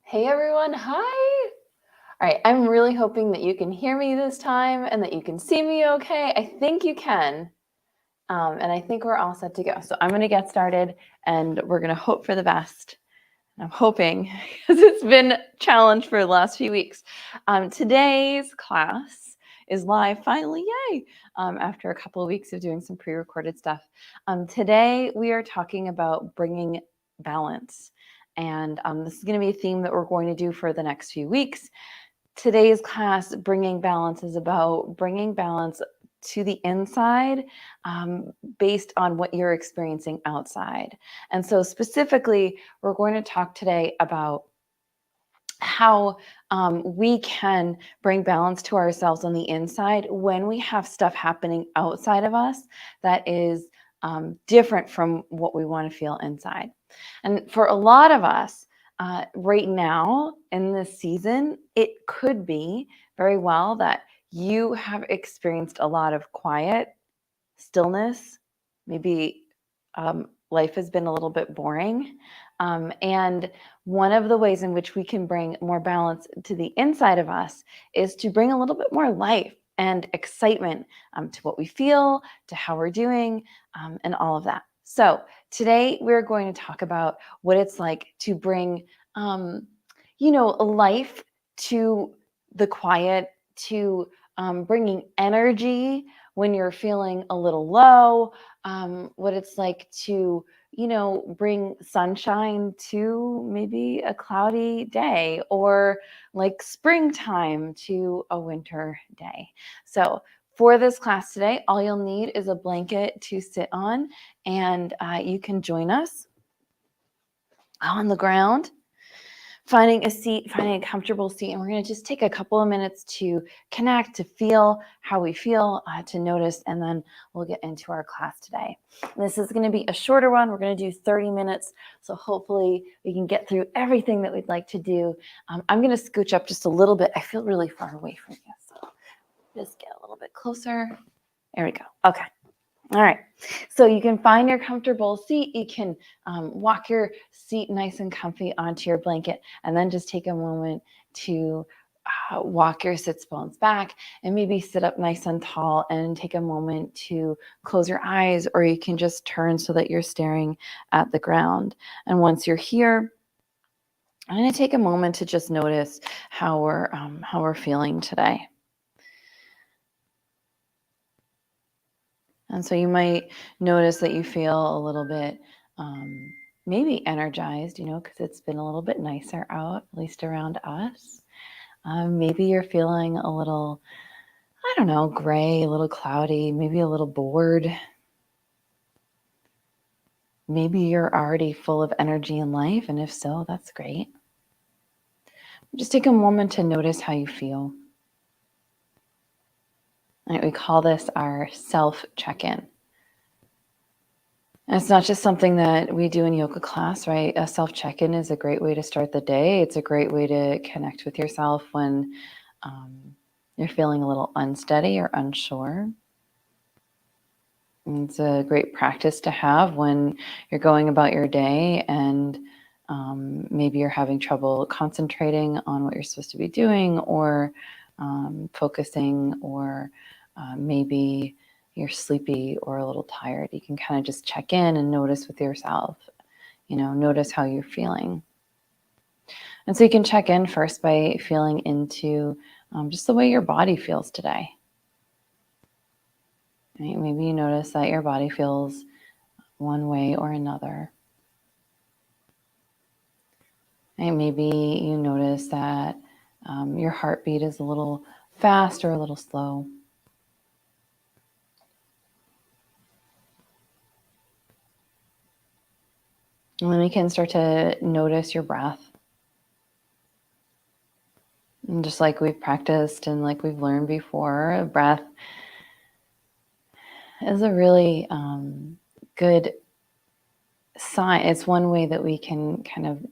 Hey everyone, hi! All right, I'm really hoping that you can hear me this time and that you can see me okay. I think you can, and I think we're all set to go. So I'm gonna get started and we're gonna hope for the best. I'm hoping, because it's been a challenge for the last few weeks. Today's class is live finally, yay! After a couple of weeks of doing some pre-recorded stuff. Today we are talking about bringing balance. And this is going to be a theme that we're going to do for the next few weeks. Today's class, Bringing Balance, is about bringing balance to the inside based on what you're experiencing outside. And so specifically, we're going to talk today about how we can bring balance to ourselves on the inside when we have stuff happening outside of us that is different from what we want to feel inside. And for a lot of us, right now in this season, it could be very well that you have experienced a lot of quiet, stillness, maybe life has been a little bit boring. And one of the ways in which we can bring more balance to the inside of us is to bring a little bit more life and excitement to what we feel, to how we're doing, and all of that. So today we're going to talk about what it's like to bring, life to the quiet, to bringing energy when you're feeling a little low, what it's like to, bring sunshine to maybe a cloudy day, or like springtime to a winter day. So for this class today, all you'll need is a blanket to sit on, and you can join us on the ground, finding a comfortable seat. And we're going to just take a couple of minutes to connect, to feel how we feel, to notice, and then we'll get into our class today. This is going to be a shorter one. We're going to do 30 minutes. So hopefully we can get through everything that we'd like to do. I'm going to scooch up just a little bit. I feel really far away from you. So just get a little bit closer. There we go. Okay. All right, so you can find your comfortable seat. You can walk your seat nice and comfy onto your blanket, and then just take a moment to walk your sits bones back and maybe sit up nice and tall and take a moment to close your eyes, or you can just turn so that you're staring at the ground. And once you're here, I'm going to take a moment to just notice how we're feeling today. And so you might notice that you feel a little bit maybe energized, because it's been a little bit nicer out, at least around us. Maybe you're feeling a little, I don't know, gray, a little cloudy, maybe a little bored. Maybe you're already full of energy and life, and if so, that's great. Just take a moment to notice how you feel. Right, we call this our self check-in. And it's not just something that we do in yoga class, right? A self check-in is a great way to start the day. It's a great way to connect with yourself when you're feeling a little unsteady or unsure. And it's a great practice to have when you're going about your day and maybe you're having trouble concentrating on what you're supposed to be doing, or focusing, or maybe you're sleepy or a little tired. You can kind of just check in and notice with yourself, notice how you're feeling. And so you can check in first by feeling into just the way your body feels today. Right? Maybe you notice that your body feels one way or another. Right? Maybe you notice that your heartbeat is a little fast or a little slow. And then we can start to notice your breath. And just like we've practiced and like we've learned before, breath is a really good sign. It's one way that we can kind of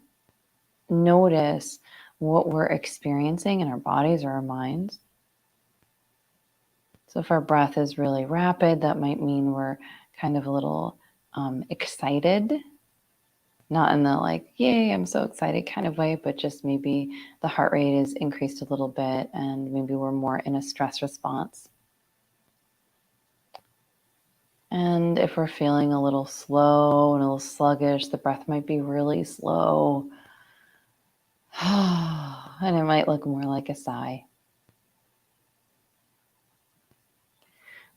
notice what we're experiencing in our bodies or our minds. So if our breath is really rapid, that might mean we're kind of a little excited. not in the like, yay, I'm so excited kind of way, but just maybe the heart rate is increased a little bit and maybe we're more in a stress response. And if we're feeling a little slow and a little sluggish, the breath might be really slow. And it might look more like a sigh.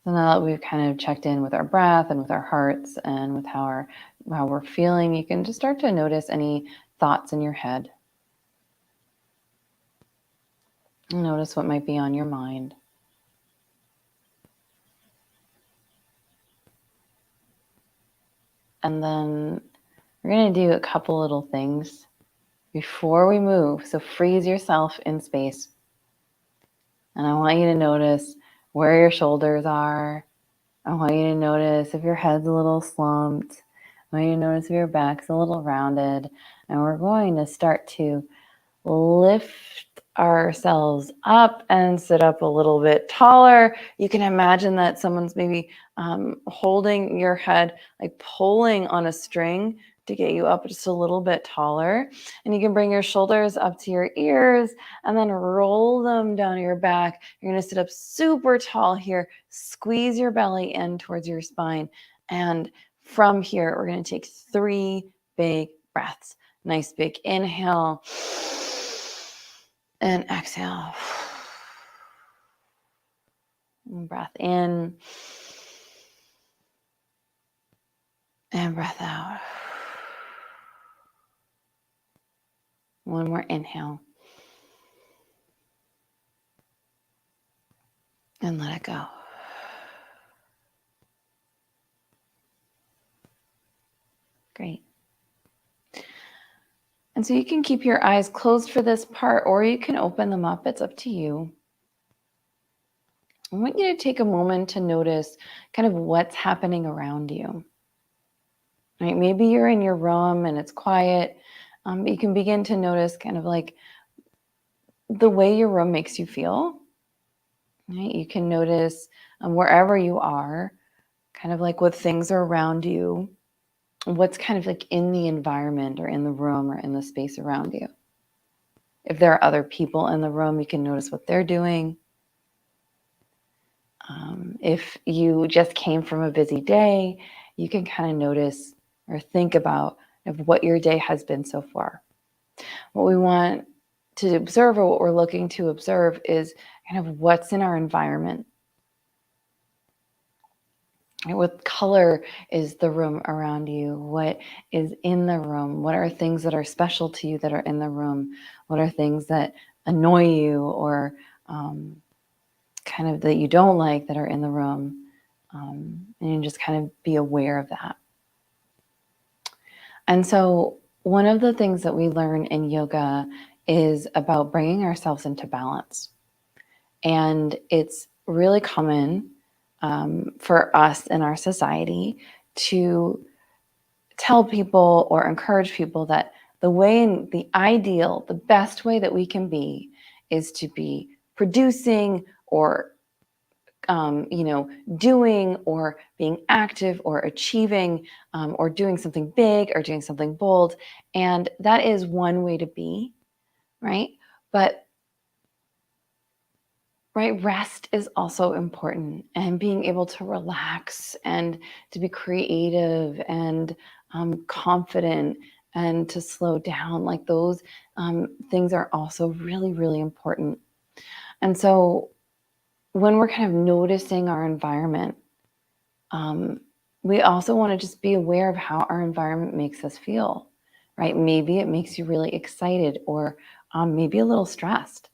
So now that we've kind of checked in with our breath and with our hearts and with how we're feeling, you can just start to notice any thoughts in your head. Notice what might be on your mind. And then we're going to do a couple little things before we move. So freeze yourself in space. And I want you to notice where your shoulders are. I want you to notice if your head's a little slumped. I want you to notice if your back's a little rounded. And we're going to start to lift ourselves up and sit up a little bit taller. You can imagine that someone's maybe holding your head, like pulling on a string to get you up just a little bit taller. And you can bring your shoulders up to your ears and then roll them down your back. You're going to sit up super tall here. Squeeze your belly in towards your spine. And from here, we're going to take 3 big breaths. Nice big inhale and exhale. And breath in and breath out. One more inhale. And let it go. Great. And so you can keep your eyes closed for this part, or you can open them up. It's up to you. I want you to take a moment to notice kind of what's happening around you. Right? Maybe you're in your room and it's quiet. But you can begin to notice kind of like the way your room makes you feel. Right? You can notice wherever you are, kind of like what things are around you, what's kind of like in the environment or in the room or in the space around you. If there are other people in the room, you can notice what they're doing. If you just came from a busy day, you can kind of notice or think about what your day has been so far. What we want to observe, or what we're looking to observe, is kind of what's in our environment. What color is the room around you? What is in the room? What are things that are special to you that are in the room? What are things that annoy you or kind of that you don't like that are in the room? And you just kind of be aware of that. And so one of the things that we learn in yoga is about bringing ourselves into balance. And it's really common for us in our society to tell people or encourage people that the ideal, the best way that we can be is to be producing or doing or being active or achieving or doing something big or doing something bold. And that is one way to be, right? But rest is also important, and being able to relax and to be creative and confident and to slow down, like those things are also really, really important. And so when we're kind of noticing our environment, we also want to just be aware of how our environment makes us feel, right? Maybe it makes you really excited, or maybe a little stressed.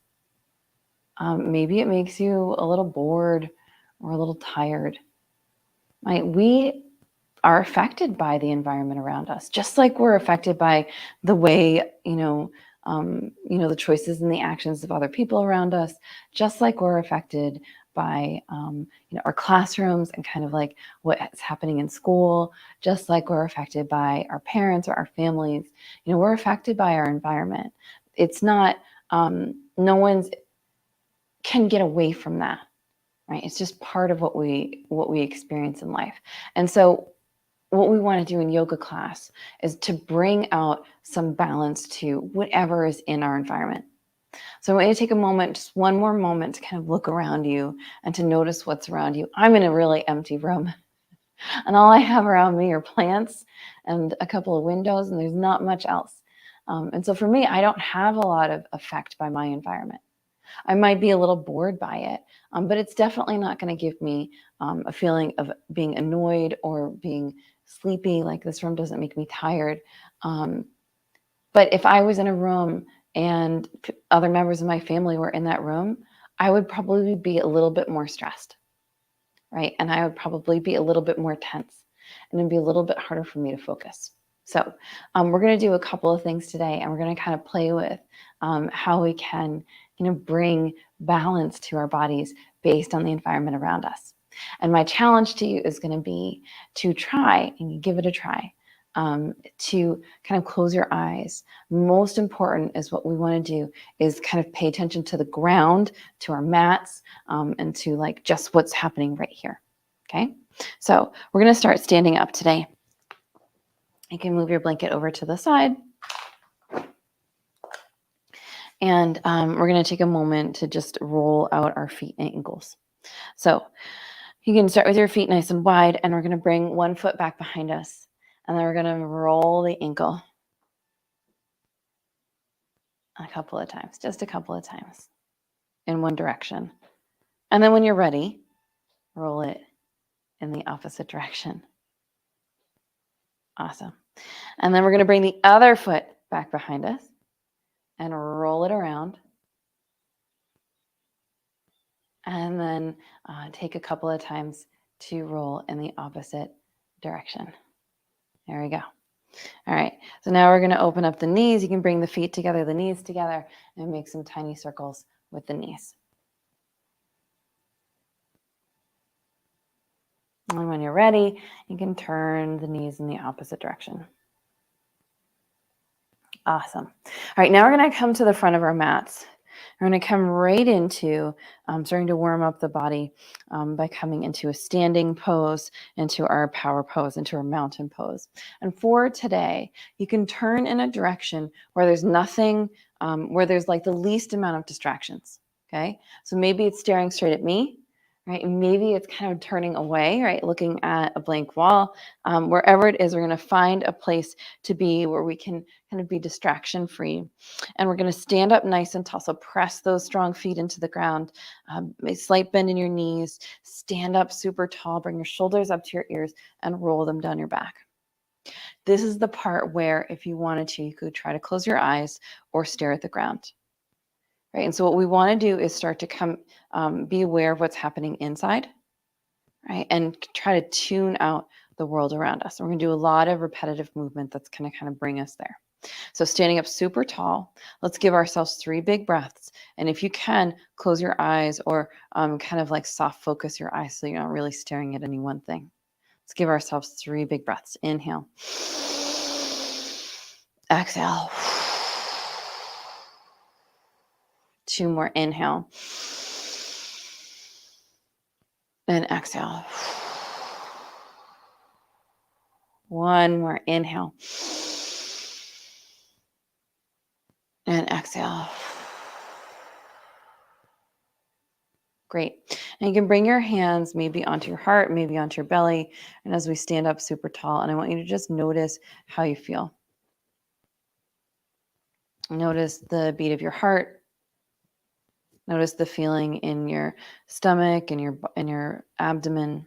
Maybe it makes you a little bored or a little tired. Right? We are affected by the environment around us, just like we're affected by the way, the choices and the actions of other people around us, just like we're affected by, our classrooms and kind of like what's happening in school, just like we're affected by our parents or our families. We're affected by our environment. It's not, no one's can get away from that, right? It's just part of what we experience in life. And so what we want to do in yoga class is to bring out some balance to whatever is in our environment. So I want you to take a moment, just one more moment, to kind of look around you and to notice what's around you. I'm in a really empty room, and all I have around me are plants and a couple of windows, and there's not much else. And so for me, I don't have a lot of effect by my environment. I might be a little bored by it, but it's definitely not going to give me a feeling of being annoyed or being sleepy. Like, this room doesn't make me tired. But if I was in a room and other members of my family were in that room, I would probably be a little bit more stressed, right? And I would probably be a little bit more tense, and it'd be a little bit harder for me to focus. So we're going to do a couple of things today, and we're going to kind of play with how we can, bring balance to our bodies based on the environment around us. And my challenge to you is going to be to try, and give it a try, to kind of close your eyes. Most important is what we want to do is kind of pay attention to the ground, to our mats, and to like just what's happening right here. Okay, so we're going to start standing up today. You can move your blanket over to the side. And we're going to take a moment to just roll out our feet and ankles. So you can start with your feet nice and wide, and we're going to bring one foot back behind us. And then we're going to roll the ankle a couple of times, just a couple of times in one direction. And then when you're ready, roll it in the opposite direction. Awesome. And then we're going to bring the other foot back behind us and roll it around. And then take a couple of times to roll in the opposite direction. There we go. All right, so now we're going to open up the knees. You can bring the feet together, the knees together, and make some tiny circles with the knees. And when you're ready, you can turn the knees in the opposite direction. Awesome. All right, now we're going to come to the front of our mats. We're going to come right into starting to warm up the body by coming into a standing pose, into our power pose, into our mountain pose. And for today, you can turn in a direction where there's nothing, where there's like the least amount of distractions. Okay, so maybe it's staring straight at me, right? Maybe it's kind of turning away, right? Looking at a blank wall. Wherever it is, we're going to find a place to be where we can kind of be distraction free. And we're going to stand up nice and tall. So press those strong feet into the ground. A slight bend in your knees. Stand up super tall. Bring your shoulders up to your ears and roll them down your back. This is the part where, if you wanted to, you could try to close your eyes or stare at the ground. Right? And so what we want to do is start to come, be aware of what's happening inside, right? And try to tune out the world around us. And we're going to do a lot of repetitive movement that's going to kind of bring us there. So standing up super tall, let's give ourselves 3 big breaths. And if you can, close your eyes or kind of like soft focus your eyes so you're not really staring at any one thing. Let's give ourselves 3 big breaths. Inhale. Exhale. 2 more. Inhale. And exhale. 1 more. Inhale. And exhale. Great. And you can bring your hands maybe onto your heart, maybe onto your belly. And as we stand up super tall, and I want you to just notice how you feel. Notice the beat of your heart. Notice the feeling in your stomach and your abdomen.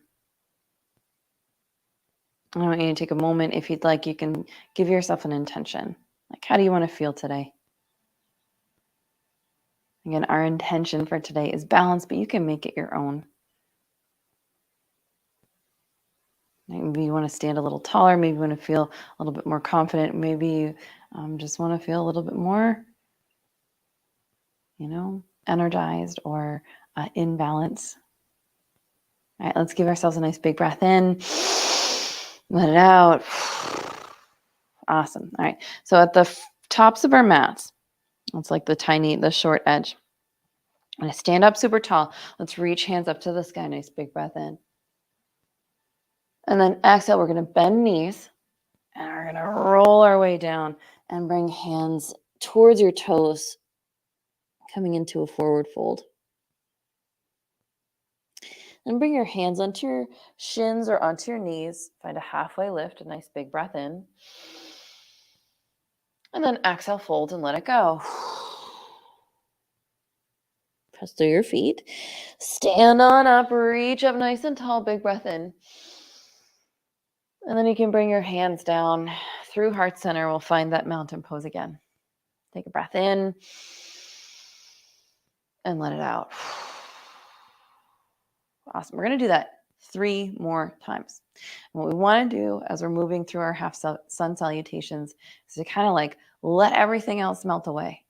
I want you to take a moment. If you'd like, you can give yourself an intention. Like, how do you want to feel today? Again, our intention for today is balance, but you can make it your own. Maybe you want to stand a little taller. Maybe you want to feel a little bit more confident. Maybe you just want to feel a little bit more, energized or in balance. All right, let's give ourselves a nice big breath in. Let it out. Awesome. All right. So at the tops of our mats, it's like the short edge. I'm going to stand up super tall. Let's reach hands up to the sky. Nice big breath in. And then exhale, we're going to bend knees and we're going to roll our way down and bring hands towards your toes, coming into a forward fold. And bring your hands onto your shins or onto your knees. Find a halfway lift, a nice big breath in. And then exhale, fold and let it go. Press through your feet. Stand on up, reach up nice and tall, big breath in. And then you can bring your hands down through heart center. We'll find that mountain pose again. Take a breath in and let it out. Awesome. We're going to do that 3 more times. And what we want to do as we're moving through our half sun salutations is to kind of like let everything else melt away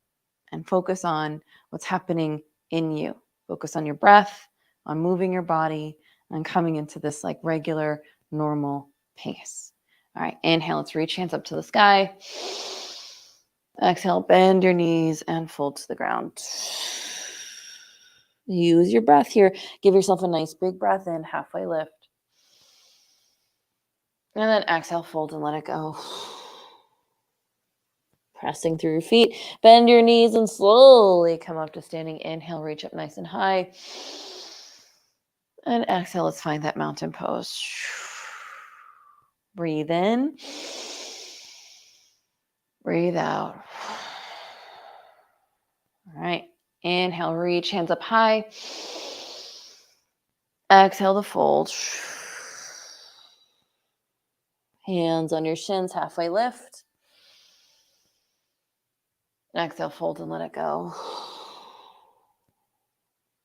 and focus on what's happening in you. Focus on your breath, on moving your body, and coming into this like regular, normal pace. All right, inhale, let's reach hands up to the sky. Exhale, bend your knees and fold to the ground. Use your breath here. Give yourself a nice big breath in, halfway lift. And then exhale, fold and let it go. Pressing through your feet, bend your knees and slowly come up to standing. Inhale, reach up nice and high. And exhale, let's find that mountain pose. Breathe in. Breathe out. All right. Inhale, reach hands up high. Exhale to fold. Hands on your shins, halfway lift. Exhale, fold and let it go.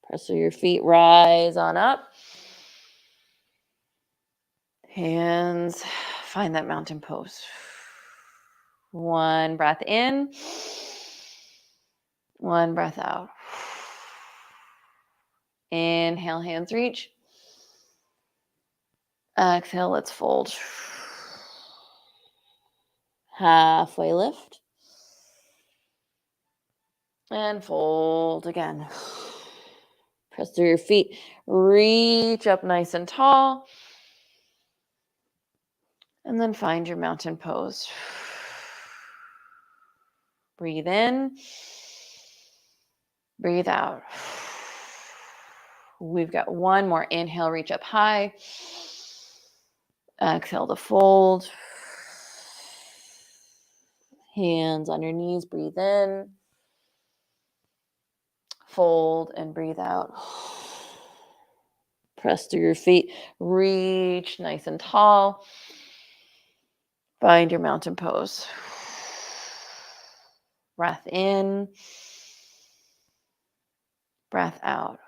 Press through your feet, rise on up. Hands, find that mountain pose. 1 breath in. 1 breath out. Inhale, hands reach. Exhale, let's fold. Halfway lift. And fold again. Press through your feet. Reach up nice and tall. And then find your mountain pose. Breathe in. Breathe out. We've got 1 more. Inhale, reach up high. Exhale to fold. Hands on your knees, breathe in. Fold and breathe out. Press through your feet. Reach nice and tall. Find your mountain pose. Breath in. Breath out.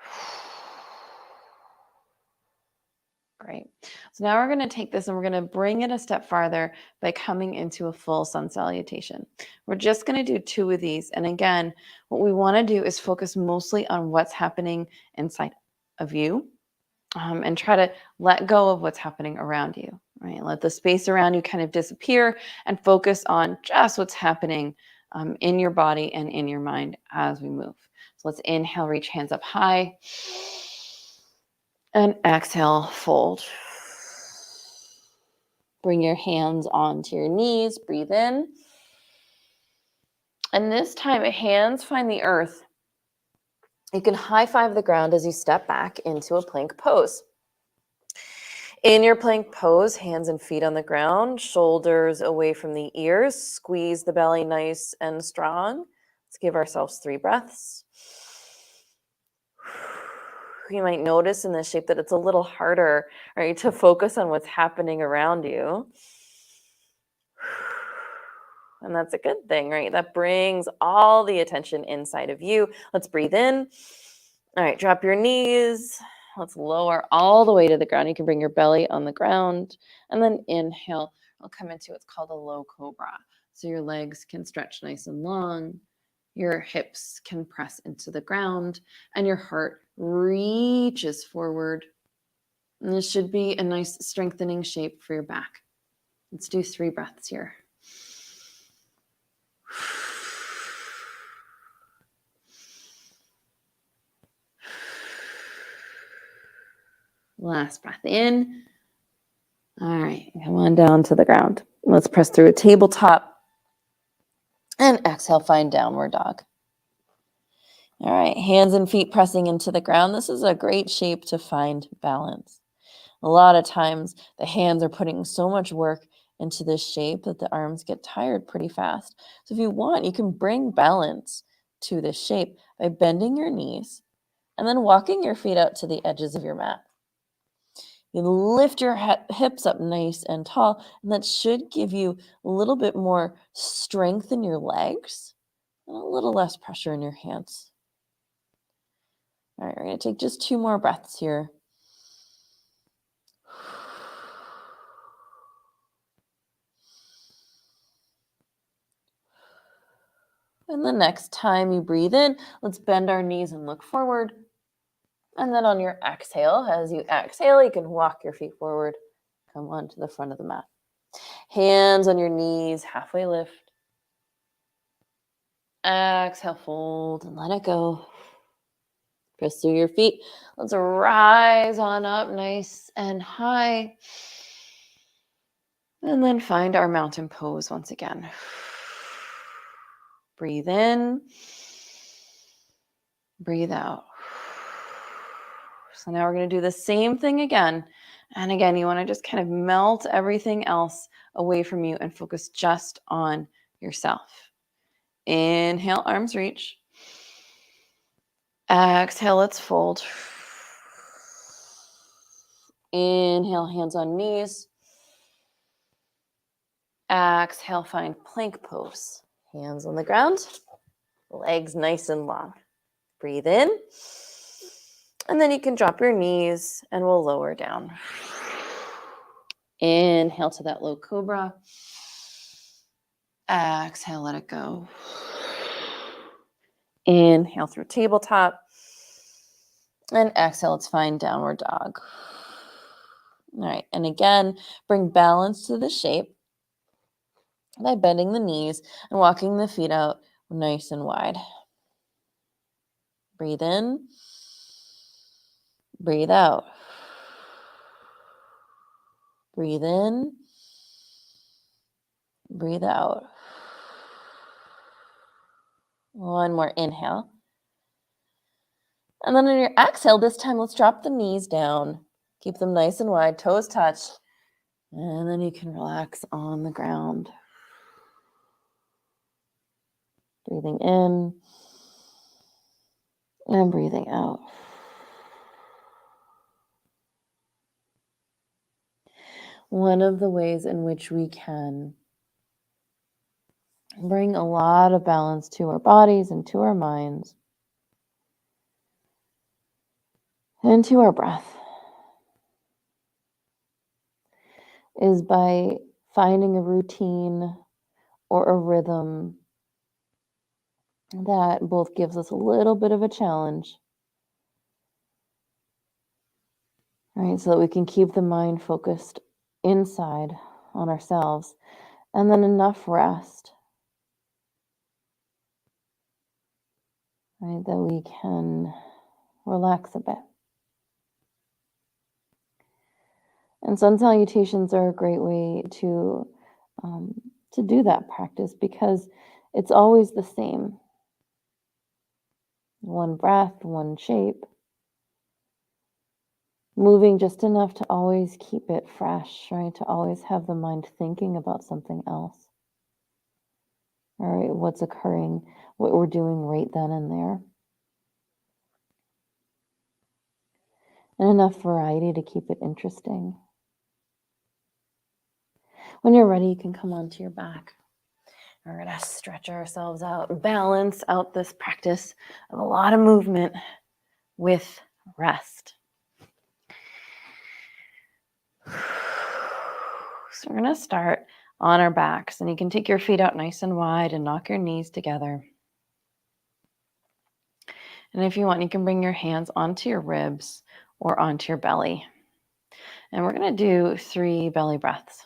Great. So now we're going to take this and we're going to bring it a step farther by coming into a full sun salutation. We're just going to do 2 of these. And again, what we want to do is focus mostly on what's happening inside of you and try to let go of what's happening around you, right? Let the space around you kind of disappear and focus on just what's happening in your body and in your mind as we move. So let's inhale, reach hands up high. And exhale, fold. Bring your hands onto your knees, breathe in. And this time, hands find the earth. You can high five the ground as you step back into a plank pose. In your plank pose, hands and feet on the ground, shoulders away from the ears, squeeze the belly nice and strong. Let's give ourselves 3 breaths. You might notice in this shape that it's a little harder, right, to focus on what's happening around you. And that's a good thing, right? That brings all the attention inside of you. Let's breathe in. All right, drop your knees. Let's lower all the way to the ground. You can bring your belly on the ground. And then inhale. I'll come into what's called a low cobra. So your legs can stretch nice and long. Your hips can press into the ground and your heart reaches forward. And this should be a nice strengthening shape for your back. Let's do 3 breaths here. Last breath in. All right, come on down to the ground. Let's press through a tabletop and exhale, find downward dog. All right, hands and feet pressing into the ground. This is a great shape to find balance. A lot of times the hands are putting so much work into this shape that the arms get tired pretty fast. So if you want, you can bring balance to this shape by bending your knees and then walking your feet out to the edges of your mat. You lift your hips up nice and tall, and that should give you a little bit more strength in your legs and a little less pressure in your hands. All right, we're going to take just 2 more breaths here. And the next time you breathe in, let's bend our knees and look forward. And then on your exhale, as you exhale, you can walk your feet forward. Come on to the front of the mat. Hands on your knees, halfway lift. Exhale, fold and let it go. Press through your feet. Let's rise on up nice and high. And then find our mountain pose once again. Breathe in. Breathe out. So now we're going to do the same thing again. And again, you want to just kind of melt everything else away from you and focus just on yourself. Inhale, arms reach. Exhale, let's fold. Inhale, hands on knees. Exhale, find plank pose. Hands on the ground, legs nice and long. Breathe in. And then you can drop your knees and we'll lower down. Inhale to that low cobra. Exhale, let it go. Inhale through tabletop. And exhale, let's find downward dog. All right, and again, bring balance to the shape by bending the knees and walking the feet out nice and wide. Breathe in. Breathe out. Breathe in. Breathe out. One more inhale. And then on your exhale, this time, let's drop the knees down. Keep them nice and wide, toes touch. And then you can relax on the ground. Breathing in and breathing out. One of the ways in which we can bring a lot of balance to our bodies and to our minds and to our breath is by finding a routine or a rhythm that both gives us a little bit of a challenge, right? So that we can keep the mind focused inside on ourselves, and then enough rest, right? That we can relax a bit. And sun salutations are a great way to do that practice because it's always the same. One breath, one shape, moving just enough to always keep it fresh, right? To always have the mind thinking about something else. All right, what's occurring, what we're doing right then and there. And enough variety to keep it interesting. When you're ready, you can come onto your back. We're going to stretch ourselves out, balance out this practice of a lot of movement with rest. So we're going to start on our backs, and you can take your feet out nice and wide and knock your knees together. And if you want, you can bring your hands onto your ribs or onto your belly. And we're going to do 3 belly breaths.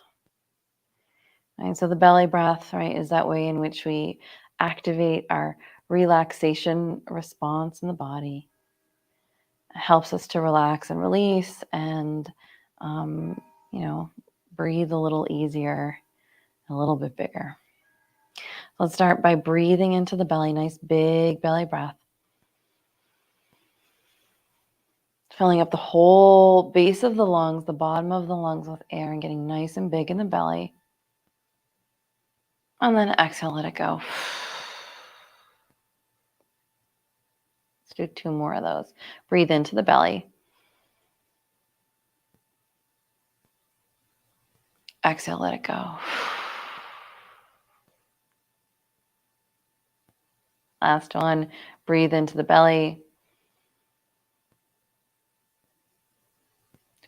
Right, so the belly breath, right, is that way in which we activate our relaxation response in the body. It helps us to relax and release and, breathe a little easier, a little bit bigger. Let's start by breathing into the belly, nice big belly breath. Filling up the whole base of the lungs, the bottom of the lungs with air and getting nice and big in the belly. And then exhale, let it go. Let's do 2 more of those. Breathe into the belly. Exhale, let it go. Last one. Breathe into the belly.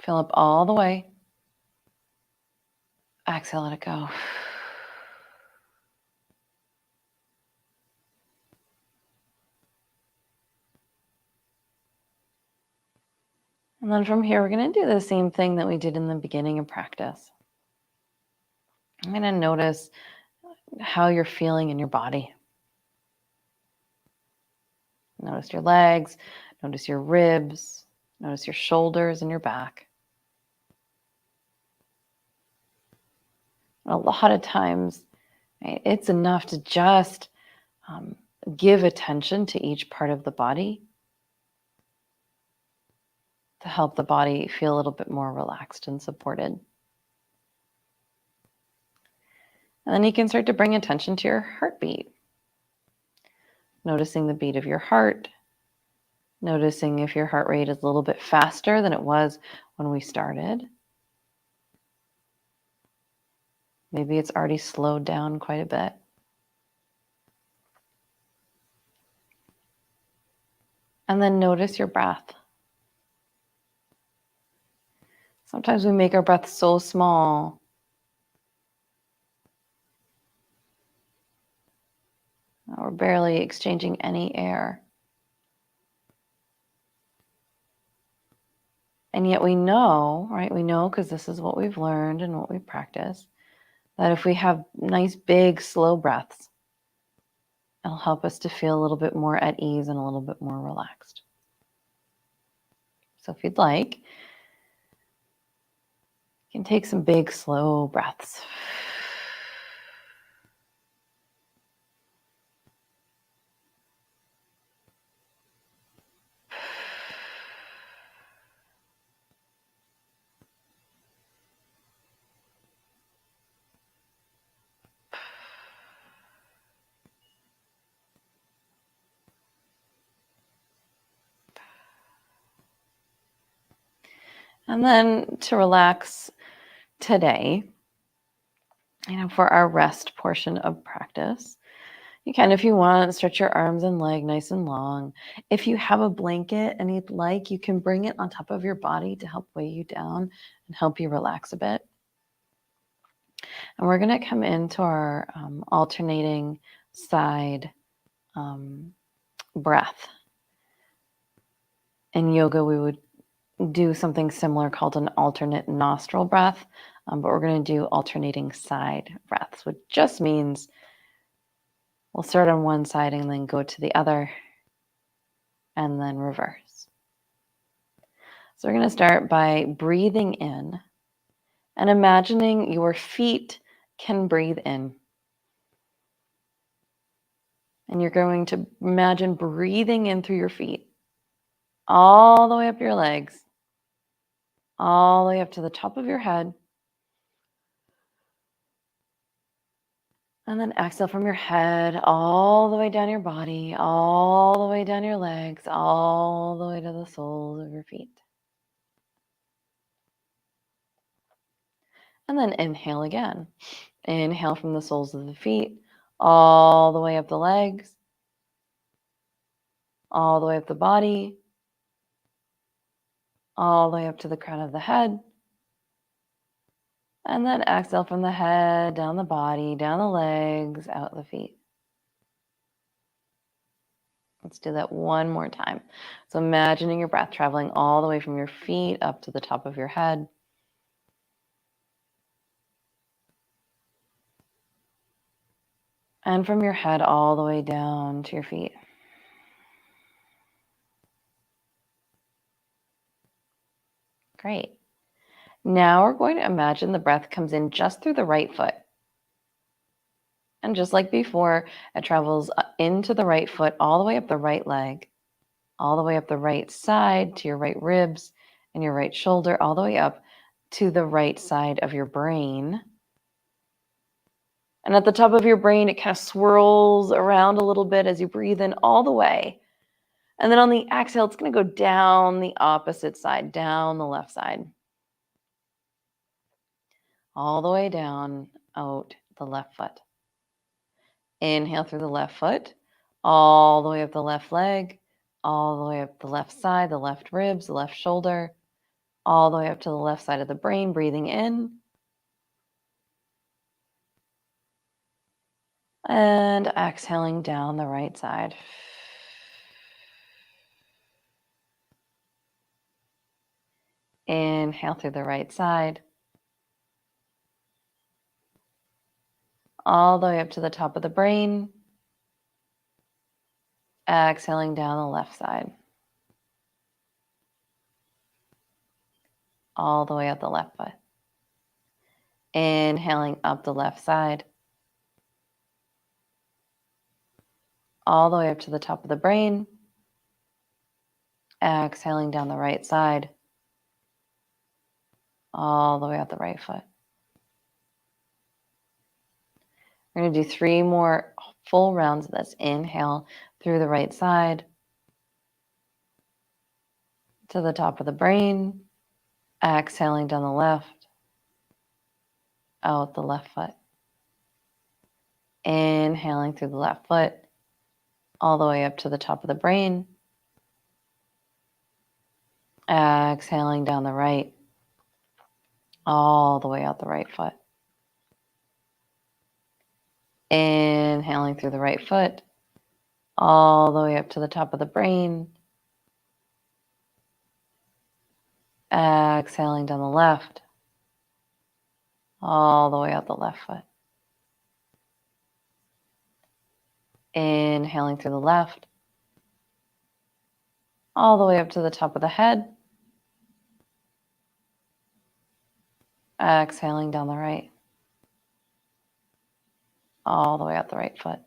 Fill up all the way. Exhale, let it go. And then from here, we're going to do the same thing that we did in the beginning of practice. I'm going to notice how you're feeling in your body. Notice your legs, notice your ribs, notice your shoulders and your back. A lot of times, right, it's enough to just give attention to each part of the body to help the body feel a little bit more relaxed and supported. And then you can start to bring attention to your heartbeat. Noticing the beat of your heart. Noticing if your heart rate is a little bit faster than it was when we started. Maybe it's already slowed down quite a bit. And then notice your breath. Sometimes we make our breath so small. We're barely exchanging any air. And yet we know, right? We know because this is what we've learned and what we practice, that if we have nice, big, slow breaths, it'll help us to feel a little bit more at ease and a little bit more relaxed. So if you'd like, you can take some big, slow breaths. And then to relax today, for our rest portion of practice, you can, if you want, stretch your arms and leg nice and long. If you have a blanket and you'd like, you can bring it on top of your body to help weigh you down and help you relax a bit. And we're going to come into our alternating side breath. In yoga, we would do something similar called an alternate nostril breath, but we're going to do alternating side breaths, which just means we'll start on one side and then go to the other and then reverse. So we're going to start by breathing in and imagining your feet can breathe in. And you're going to imagine breathing in through your feet, all the way up your legs, all the way up to the top of your head. And then exhale from your head, all the way down your body, all the way down your legs, all the way to the soles of your feet. And then inhale again. Inhale from the soles of the feet, all the way up the legs, all the way up the body, all the way up to the crown of the head. And then exhale from the head, down the body, down the legs, out the feet. Let's do that one more time. So imagining your breath traveling all the way from your feet up to the top of your head. And from your head all the way down to your feet. Great. Now we're going to imagine the breath comes in just through the right foot. And just like before, it travels into the right foot, all the way up the right leg, all the way up the right side to your right ribs and your right shoulder, all the way up to the right side of your brain. And at the top of your brain, it kind of swirls around a little bit as you breathe in all the way. And then on the exhale, it's going to go down the opposite side, down the left side, all the way down out the left foot. Inhale through the left foot, all the way up the left leg, all the way up the left side, the left ribs, the left shoulder, all the way up to the left side of the brain, breathing in. And exhaling down the right side. Inhale through the right side, all the way up to the top of the brain. Exhaling down the left side, all the way up the left foot. Inhaling up the left side, all the way up to the top of the brain. Exhaling down the right side, all the way up the right foot. We're going to do 3 more full rounds of this. Inhale through the right side to the top of the brain. Exhaling down the left, out the left foot. Inhaling through the left foot, all the way up to the top of the brain. Exhaling down the right, all the way out the right foot. Inhaling through the right foot, all the way up to the top of the brain. Exhaling down the left, all the way out the left foot. Inhaling through the left, all the way up to the top of the head. Exhaling down the right, all the way out the right foot.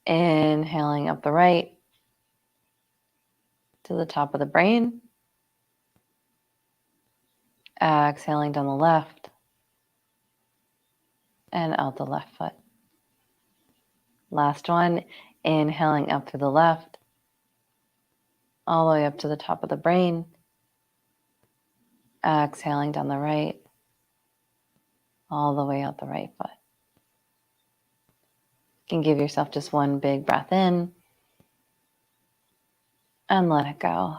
Inhaling up the right to the top of the brain. Exhaling down the left and out the left foot. Last one, inhaling up through the left, all the way up to the top of the brain. Exhaling down the right, all the way out the right foot. You can give yourself just one big breath in and let it go.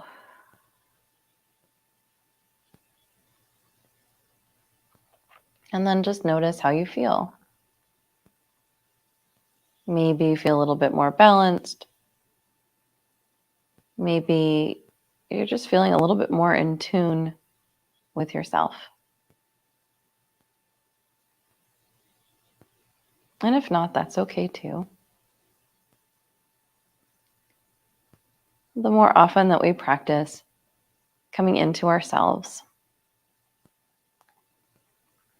And then just notice how you feel. Maybe you feel a little bit more balanced. Maybe you're just feeling a little bit more in tune with yourself. And if not, that's okay too. The more often that we practice coming into ourselves,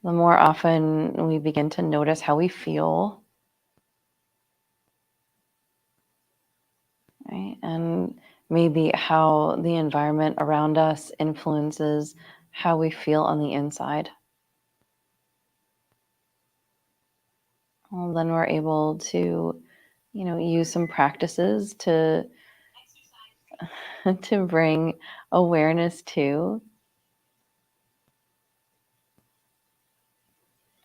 the more often we begin to notice how we feel, right? And maybe how the environment around us influences how we feel on the inside. Well, then we're able to, use some practices to bring awareness to,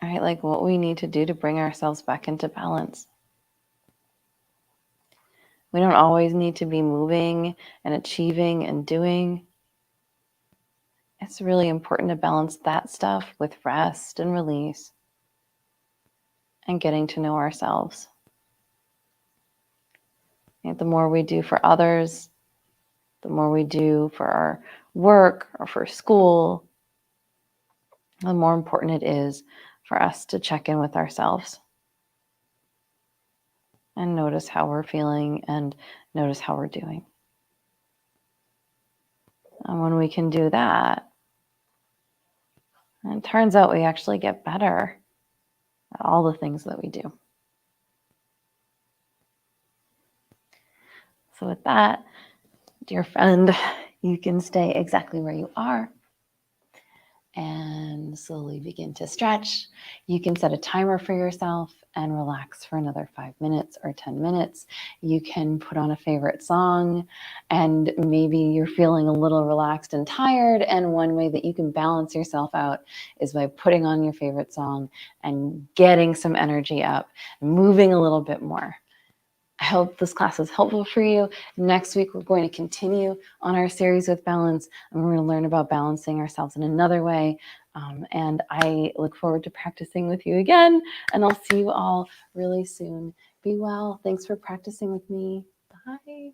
right? Like what we need to do to bring ourselves back into balance. We don't always need to be moving and achieving and doing. It's really important to balance that stuff with rest and release and getting to know ourselves. And the more we do for others, the more we do for our work or for school, the more important it is for us to check in with ourselves and notice how we're feeling and notice how we're doing. And when we can do that, it turns out we actually get better at all the things that we do. So with that, dear friend, you can stay exactly where you are and slowly begin to stretch. You can set a timer for yourself and relax for another 5 minutes or 10 minutes. You can put on a favorite song, and maybe you're feeling a little relaxed and tired. And one way that you can balance yourself out is by putting on your favorite song and getting some energy up, moving a little bit more. I hope this class was helpful for you. Next week, we're going to continue on our series with balance, and we're going to learn about balancing ourselves in another way. And I look forward to practicing with you again, and I'll see you all really soon. Be well. Thanks for practicing with me. Bye.